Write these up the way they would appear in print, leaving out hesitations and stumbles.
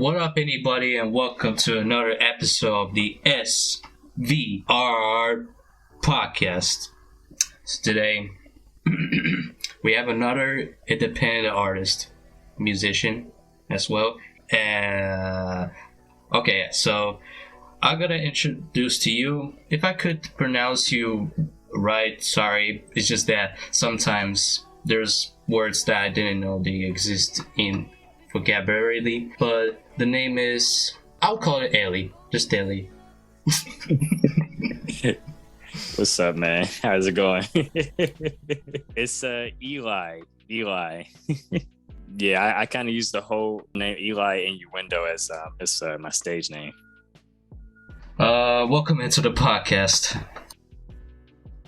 What up, anybody, and welcome to another episode of the SVR Podcast. So today, we have another independent artist, musician as well. Okay, so I'm gonna introduce to you. If I could pronounce you right, sorry. It's just that sometimes there's words that I didn't know they exist in vocabulary, but the name is, I'll call it Ellie, just Ellie. What's up, man? How's it going? It's Eli. Yeah, I kind of use the whole name Eli Innuendo as my stage name. Welcome into the podcast.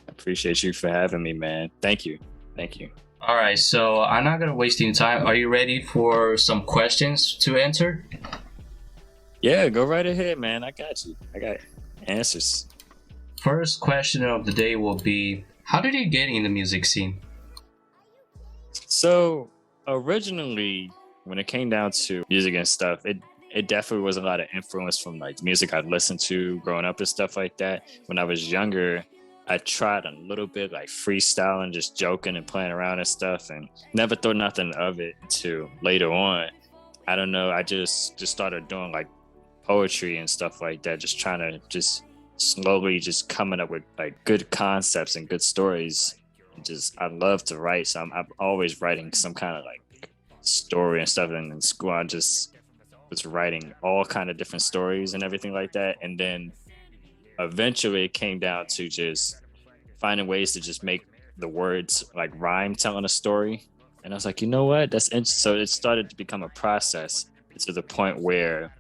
Appreciate you for having me, man. Thank you. All right, so I'm not gonna waste any time. Are you ready for some questions to answer? Yeah, go right ahead, man. I got you. I got answers. First question of the day will be, how did you get in the music scene? So originally, when it came down to music and stuff, it definitely was a lot of influence from like music I'd listened to growing up and stuff like that. When I was younger, I tried a little bit like freestyling, just joking and playing around and stuff, and never thought nothing of it until later on. I don't know, I just started doing like poetry and stuff like that, just trying to just slowly just coming up with like good concepts and good stories. I love to write, so I'm always writing some kind of like story and stuff. And in school, I just was writing all kind of different stories and everything like that. And then eventually it came down to just finding ways to just make the words like rhyme telling a story. And I was like, you know what, that's interesting. So it started to become a process to the point where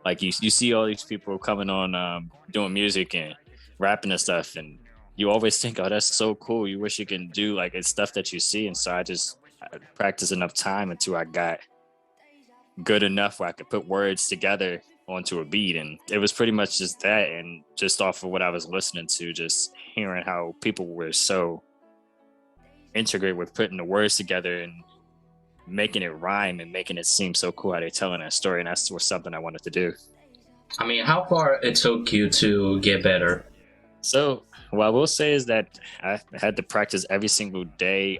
like you see all these people coming on doing music and rapping and stuff, and you always think, oh, that's so cool, you wish you can do like it's stuff that you see. And so I practiced enough time until I got good enough where I could put words together onto a beat. And it was pretty much just that, and just off of what I was listening to, just hearing how people were so integrated with putting the words together and making it rhyme and making it seem so cool how they're telling that story. And that's something I wanted to do. I mean, how far it took you to get better? So what I will say is that I had to practice every single day.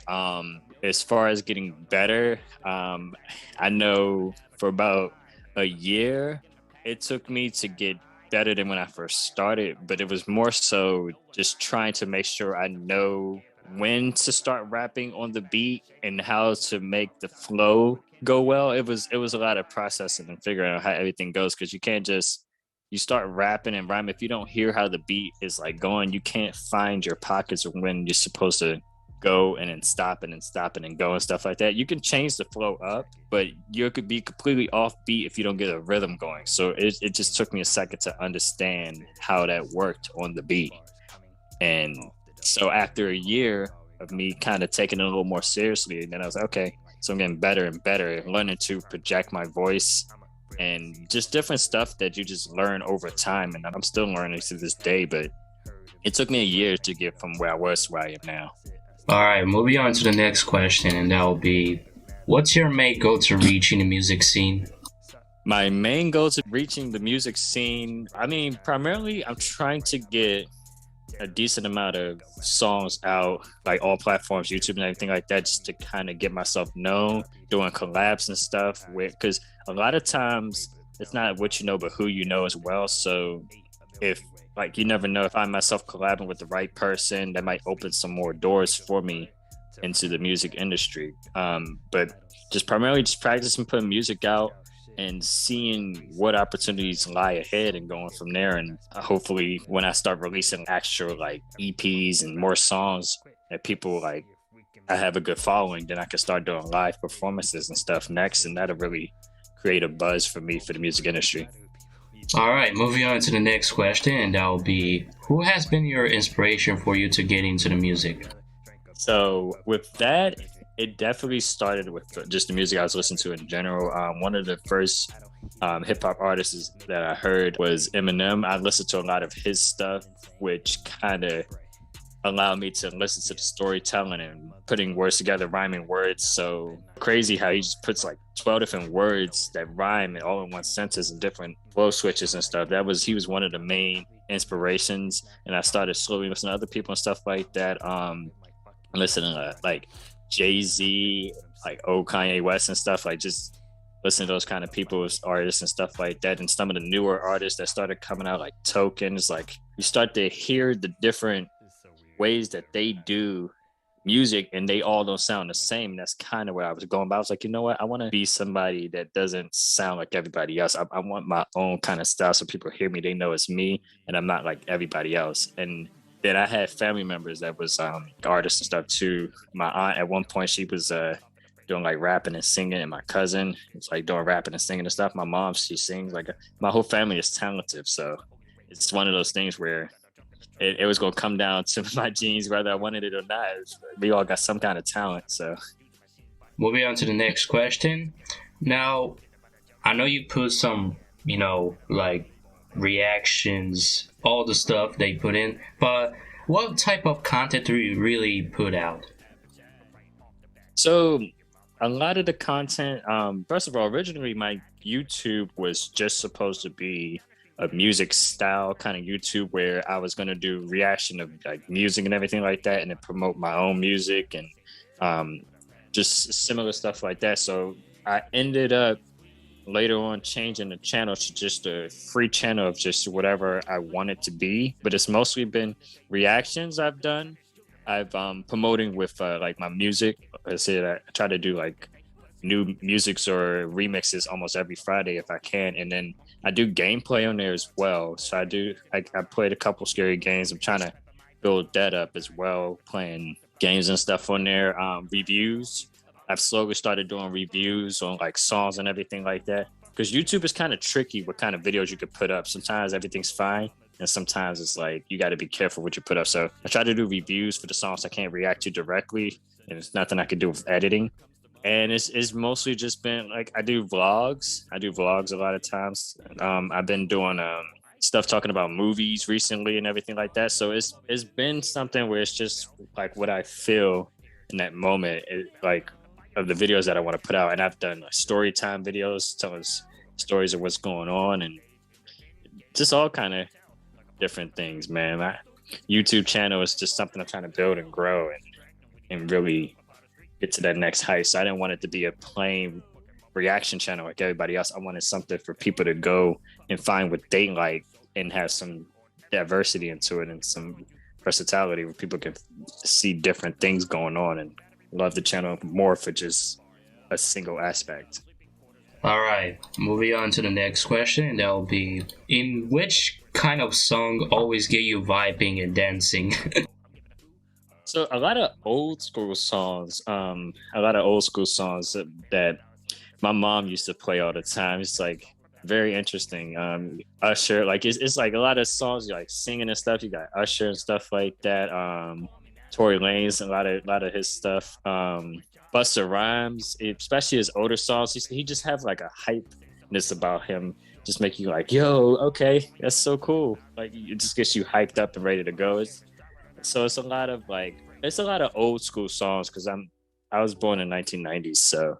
As far as getting better, I know for about a year, it took me to get better than when I first started, but it was more so just trying to make sure I know when to start rapping on the beat and how to make the flow go well. It was a lot of processing and figuring out how everything goes, because you start rapping and rhyme. If you don't hear how the beat is like going, you can't find your pockets of when you're supposed to go and then stop and then stop and then go and stuff like that. You can change the flow up, but you could be completely off beat if you don't get a rhythm going. So it just took me a second to understand how that worked on the beat. And so after a year of me kind of taking it a little more seriously, then I was like, okay, so I'm getting better and better, learning to project my voice and just different stuff that you just learn over time. And I'm still learning to this day, but it took me a year to get from where I was to where I am now. All right, moving on to the next question, and that will be, what's your main goal to reaching the music scene? My main goal to reaching the music scene, I mean, primarily I'm trying to get a decent amount of songs out, like all platforms, YouTube and everything like that, just to kind of get myself known, doing collabs and stuff because a lot of times it's not what you know, but who you know as well. So if like, you never know, if I find myself collabing with the right person, that might open some more doors for me into the music industry. But just primarily just practicing putting music out and seeing what opportunities lie ahead and going from there. And hopefully when I start releasing actual like EPs and more songs that people like, I have a good following, then I can start doing live performances and stuff next. And that'll really create a buzz for me for the music industry. All right, moving on to the next question, and that will be, who has been your inspiration for you to get into the music? So with that, it definitely started with just the music I was listening to in general. One of the first hip-hop artists that I heard was Eminem. I listened to a lot of his stuff, which kind of allowed me to listen to the storytelling and putting words together, rhyming words. So crazy how he just puts like 12 different words that rhyme all in one sentence and different flow switches and stuff. He was one of the main inspirations. And I started slowly listening to other people and stuff like that. Listening to like Jay-Z, like old Kanye West and stuff, like just listening to those kind of people's artists and stuff like that. And some of the newer artists that started coming out, like Tokens, like you start to hear the different ways that they do music and they all don't sound the same. And that's kind of where I was going. But I was like, you know what? I want to be somebody that doesn't sound like everybody else. I want my own kind of style so people hear me, they know it's me and I'm not like everybody else. And then I had family members that was artists and stuff too. My aunt at one point, she was doing like rapping and singing, and my cousin was like doing rapping and singing and stuff. My mom, she sings. Like my whole family is talented. So it's one of those things where it was going to come down to my genes, whether I wanted it or not. We all got some kind of talent. So moving on to the next question. Now, I know you put some, like reactions, all the stuff they put in, but what type of content do you really put out? So a lot of the content, first of all, originally my YouTube was just supposed to be a music style kind of YouTube where I was going to do reaction of like music and everything like that, and then promote my own music and just similar stuff like that. So I ended up later on changing the channel to just a free channel of just whatever I want it to be. But it's mostly been reactions I've done. I've promoting with like my music. I said I try to do like new musics or remixes almost every Friday if I can, and then I do gameplay on there as well. So I played a couple scary games. I'm trying to build that up as well, playing games and stuff on there. Reviews. I've slowly started doing reviews on like songs and everything like that, because YouTube is kind of tricky what kind of videos you could put up. Sometimes everything's fine, and sometimes it's like you got to be careful what you put up. So I try to do reviews for the songs I can't react to directly, and it's nothing I can do with editing. And it's mostly just been like I do vlogs a lot of times. I've been doing stuff talking about movies recently and everything like that. So it's been something where it's just like what I feel in that moment, like of the videos that I want to put out. And I've done like story time videos telling stories of what's going on and just all kind of different things, man. My YouTube channel is just something I'm trying to build and grow and really get to that next height. So I didn't want it to be a plain reaction channel like everybody else. I wanted something for people to go and find what they like and have some diversity into it and some versatility where people can see different things going on and love the channel more for just a single aspect. All right, moving on to the next question, and that'll be, in which kind of song always get you vibing and dancing? So a lot of old school songs that my mom used to play all the time. It's like very interesting. Usher, like it's like a lot of songs you like singing and stuff. You got Usher and stuff like that. Tory Lanez, a lot of his stuff. Busta Rhymes, especially his older songs, he just have like a hypeness about him, just make you like, yo, okay, that's so cool. Like it just gets you hyped up and ready to go. It's a lot of old school songs because I was born in 1990s, so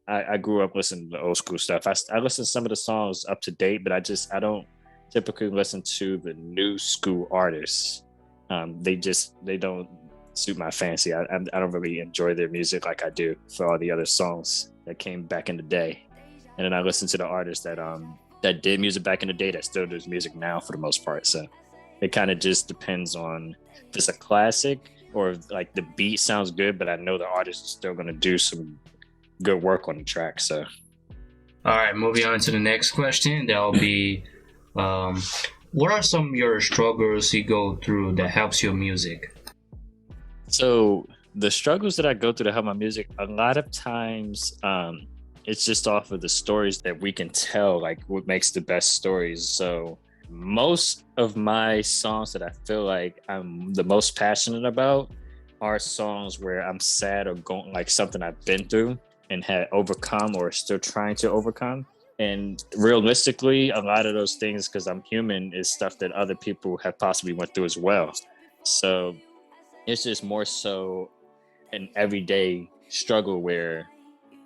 I grew up listening to old school stuff. I listen to some of the songs up to date, but I don't typically listen to the new school artists. They don't suit my fancy. I don't really enjoy their music like I do for all the other songs that came back in the day. And then I listen to the artists that did music back in the day that still does music now for the most part. So it kind of just depends on if it's a classic or if, like, the beat sounds good, but I know the artist is still going to do some good work on the track. So, all right, moving on to the next question. That'll be, what are some of your struggles you go through that helps your music? So the struggles that I go through to help my music, a lot of times, it's just off of the stories that we can tell, like what makes the best stories. So most of my songs that I feel like I'm the most passionate about are songs where I'm sad or going like something I've been through and had overcome or still trying to overcome. And realistically, a lot of those things, because I'm human, is stuff that other people have possibly went through as well. So It's just more so an everyday struggle where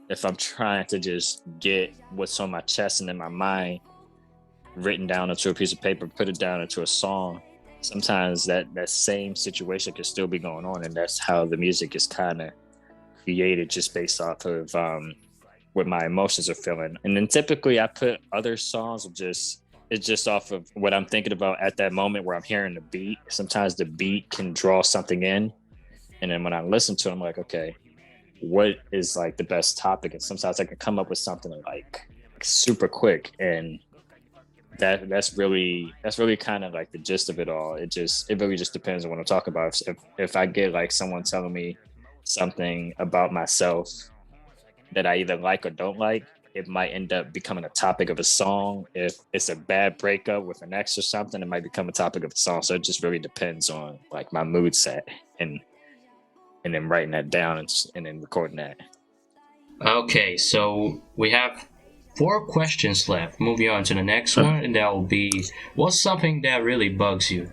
if I'm trying to just get what's on my chest and in my mind written down into a piece of paper, put it down into a song, sometimes that same situation could still be going on. And that's how the music is kind of created, just based off of what my emotions are feeling. And then typically I put other songs it's just off of what I'm thinking about at that moment where I'm hearing the beat. Sometimes the beat can draw something in. And then when I listen to it, I'm like, okay, what is like the best topic? And sometimes I can come up with something like super quick. And that's really kind of like the gist of it all. It really just depends on what I'm talking about. If I get like someone telling me something about myself that I either like or don't like, it might end up becoming a topic of a song. If it's a bad breakup with an ex or something, it might become a topic of a song. So it just really depends on like my mood set and then writing that down and then recording that. Okay, so we have 4 questions left. Moving on to the next one, and that will be, what's something that really bugs you?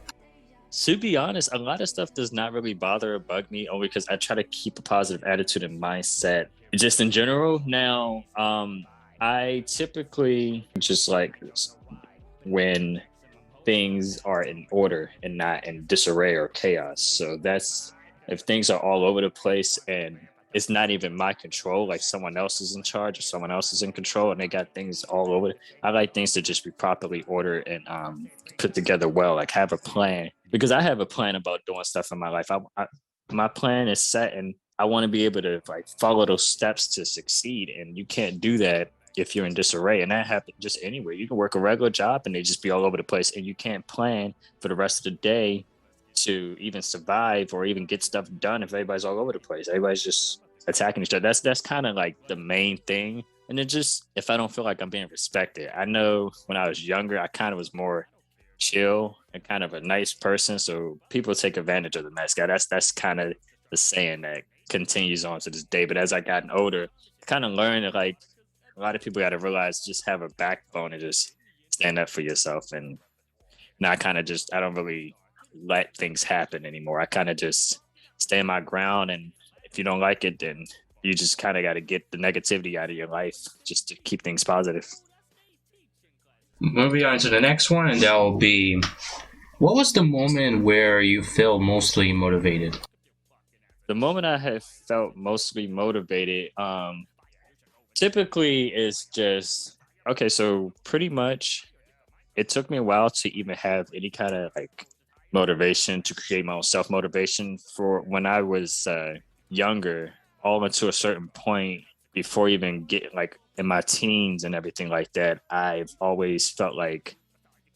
To be honest, a lot of stuff does not really bother or bug me, only because I try to keep a positive attitude and mindset just in general. Now, I typically just like when things are in order and not in disarray or chaos. So that's if things are all over the place and it's not even my control, like someone else is in charge or someone else is in control and they got things all over. I like things to just be properly ordered and put together well, like have a plan, because I have a plan about doing stuff in my life. My plan is set and I want to be able to like follow those steps to succeed. And you can't do that if you're in disarray. And that happens just anywhere. You can work a regular job and they just be all over the place and you can't plan for the rest of the day to even survive or even get stuff done if everybody's all over the place. Everybody's just attacking each other. That's kind of like the main thing. And it just, if I don't feel like I'm being respected, I know when I was younger, I kind of was more chill and kind of a nice person. So people take advantage of the nice guy. That's kind of the saying that continues on to this day. But as I gotten older, I kind of learned that like a lot of people got to realize just have a backbone and just stand up for yourself. And now I kind of just, I don't really let things happen anymore. I kind of just stay my ground, and if you don't like it, then you just kind of got to get the negativity out of your life just to keep things positive. Moving on to the next one, and that will be, what was the moment where you felt mostly motivated? The moment I have felt mostly motivated, typically is just, okay, so pretty much it took me a while to even have any kind of like motivation to create my own self-motivation. For when I was younger, all up to a certain point, before even get like in my teens and everything like that, I've always felt like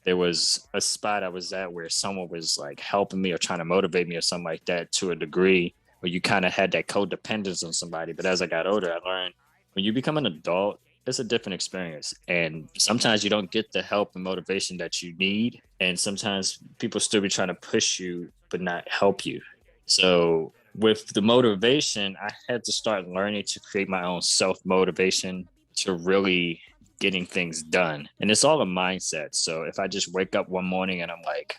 there was a spot I was at where someone was like helping me or trying to motivate me or something like that, to a degree where you kind of had that codependence on somebody. But as I got older, I learned when you become an adult, it's a different experience. And sometimes you don't get the help and motivation that you need. And sometimes people still be trying to push you, but not help you. So with the motivation, I had to start learning to create my own self-motivation to really getting things done. And it's all a mindset. So if I just wake up one morning and I'm like,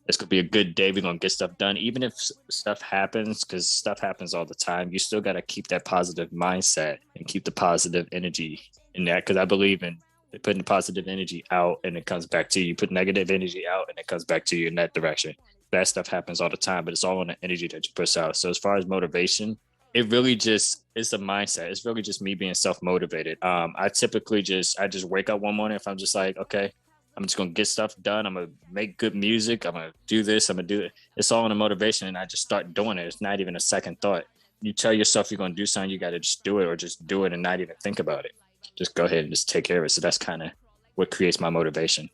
it's going to be a good day, we're going to get stuff done, even if stuff happens, because stuff happens all the time, you still got to keep that positive mindset and keep the positive energy in that, because I believe in putting positive energy out and it comes back to you. You put negative energy out and it comes back to you in that direction. That stuff happens all the time, but it's all on the energy that you push out. So as far as motivation, it really just, it's a mindset. It's really just me being self-motivated. I typically just wake up one morning, if I'm just like, okay, I'm just going to get stuff done. I'm going to make good music. I'm going to do this. I'm going to do it. It's all in the motivation. And I just start doing it. It's not even a second thought. You tell yourself you're going to do something, you got to just do it, or just do it and not even think about it. Just go ahead and just take care of it. So that's kind of what creates my motivation.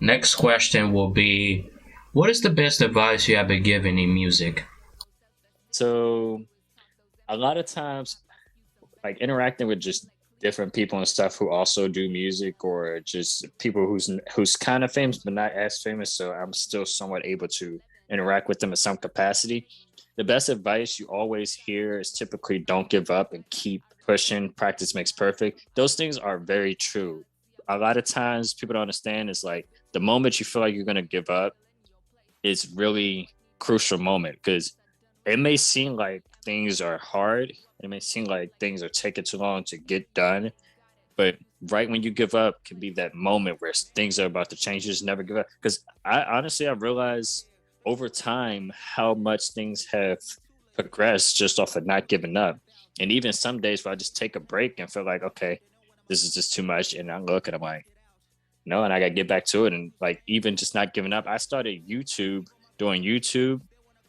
Next question will be, what is the best advice you have been given in music? So a lot of times, like interacting with just different people and stuff who also do music, or just people who's kind of famous but not as famous, so I'm still somewhat able to interact with them in some capacity. The best advice you always hear is typically don't give up and keep pushing. Practice makes perfect. Those things are very true. A lot of times people don't understand is like the moment you feel like you're going to give up is really crucial moment, because it may seem like things are hard. It may seem like things are taking too long to get done. But right when you give up can be that moment where things are about to change. You just never give up. Because I realized over time how much things have progressed just off of not giving up. And even some days where I just take a break and feel like, okay, this is just too much. And I look and I'm like, no, and I got to get back to it. And like, even just not giving up, I started doing YouTube.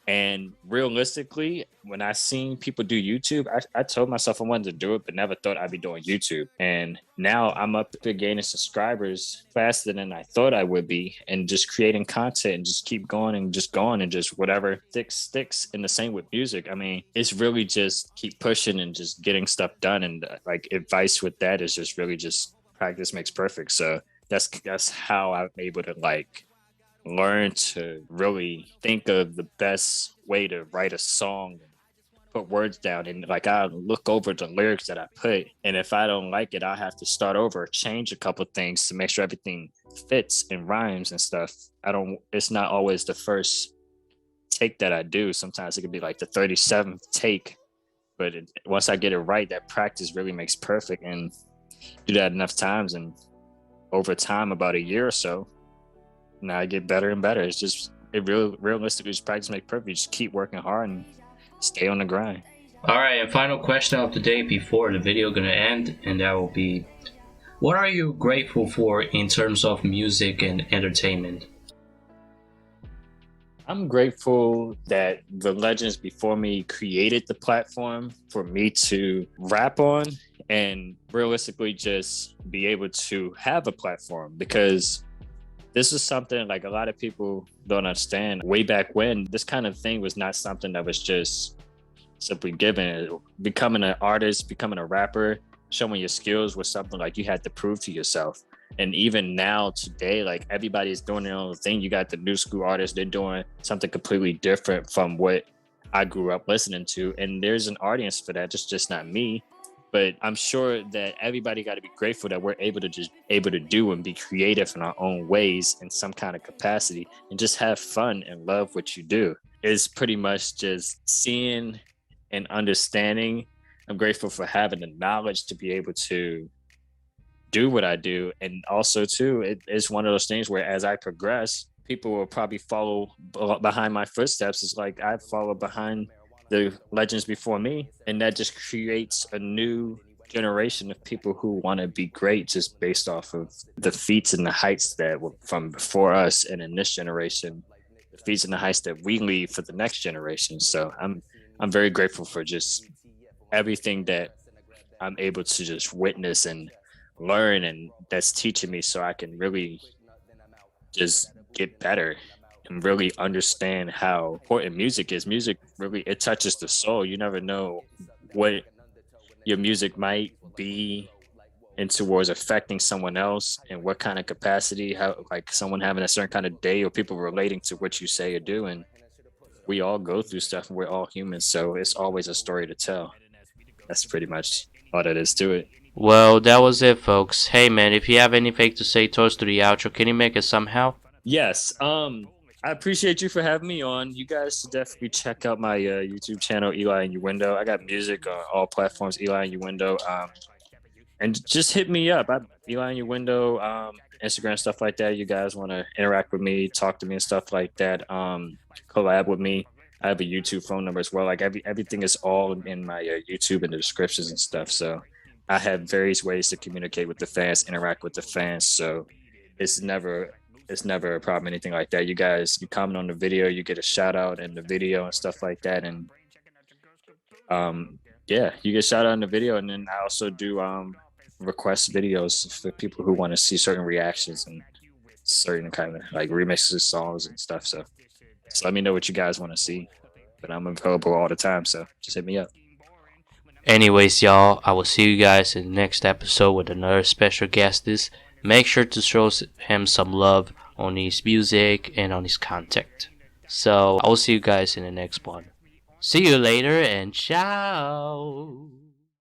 And realistically, when I seen people do YouTube, I told myself I wanted to do it, but never thought I'd be doing YouTube. And now I'm up to gaining subscribers faster than I thought I would be, and just creating content and just keep going and just whatever sticks. And the same with music. I mean, it's really just keep pushing and just getting stuff done. And like advice with that is just really just practice makes perfect. So that's how I'm able to like learn to really think of the best way to write a song, put words down, and like I look over the lyrics that I put, and if I don't like it, I have to start over, change a couple of things to make sure everything fits and rhymes and stuff. It's not always the first take that I do. Sometimes it could be like the 37th take, but once I get it right, that practice really makes perfect. And do that enough times, and over time, about a year or so, now I get better and better. It's just realistically, just practice make perfect. You just keep working hard and stay on the grind. All right, and final question of the day before the video gonna end, and that will be, what are you grateful for in terms of music and entertainment? I'm grateful that the legends before me created the platform for me to rap on, and realistically just be able to have a platform, because this is something like a lot of people don't understand. Way back when, this kind of thing was not something that was just simply given. Becoming an artist, becoming a rapper, showing your skills was something like you had to prove to yourself. And even now, today, like everybody's doing their own thing. You got the new school artists, they're doing something completely different from what I grew up listening to. And there's an audience for that, just not me. But I'm sure that everybody got to be grateful that we're able to do and be creative in our own ways in some kind of capacity, and just have fun and love what you do. It's pretty much just seeing and understanding. I'm grateful for having the knowledge to be able to do what I do. And also too, it's one of those things where as I progress, people will probably follow behind my footsteps. It's like I follow behind the legends before me, and that just creates a new generation of people who want to be great just based off of the feats and the heights that were from before us, and in this generation, the feats and the heights that we leave for the next generation. So I'm very grateful for just everything that I'm able to just witness and learn, and that's teaching me so I can really just get better and really understand how important music is. Music really, it touches the soul. You never know what your music might be and towards affecting someone else, and what kind of capacity, how like someone having a certain kind of day, or people relating to what you say or do. And we all go through stuff, and we're all humans, so it's always a story to tell. That's pretty much all that is to it. Well, that was it, folks. Hey man, if you have anything to say towards to the outro, can you make it somehow? Yes. I appreciate you for having me on. You guys should definitely check out my YouTube channel, Eli in Your Window. I got music on all platforms, Eli in Your Window. And just hit me up. I'm Eli in Your Window, Instagram, stuff like that. You guys want to interact with me, talk to me and stuff like that. Collab with me. I have a YouTube phone number as well. Like everything is all in my YouTube and the descriptions and stuff. So I have various ways to communicate with the fans, interact with the fans. So it's never a problem, anything like that. You guys, you comment on the video, you get a shout out in the video and stuff like that. And yeah, you get shout out in the video. And then I also do request videos for people who want to see certain reactions and certain kind of like remixes of songs and stuff. So let me know what you guys want to see. But I'm available all the time, so just hit me up. Anyways, y'all, I will see you guys in the next episode with another special guest. Make sure to show him some love on his music and on his content. So I will see you guys in the next one. See you later and ciao.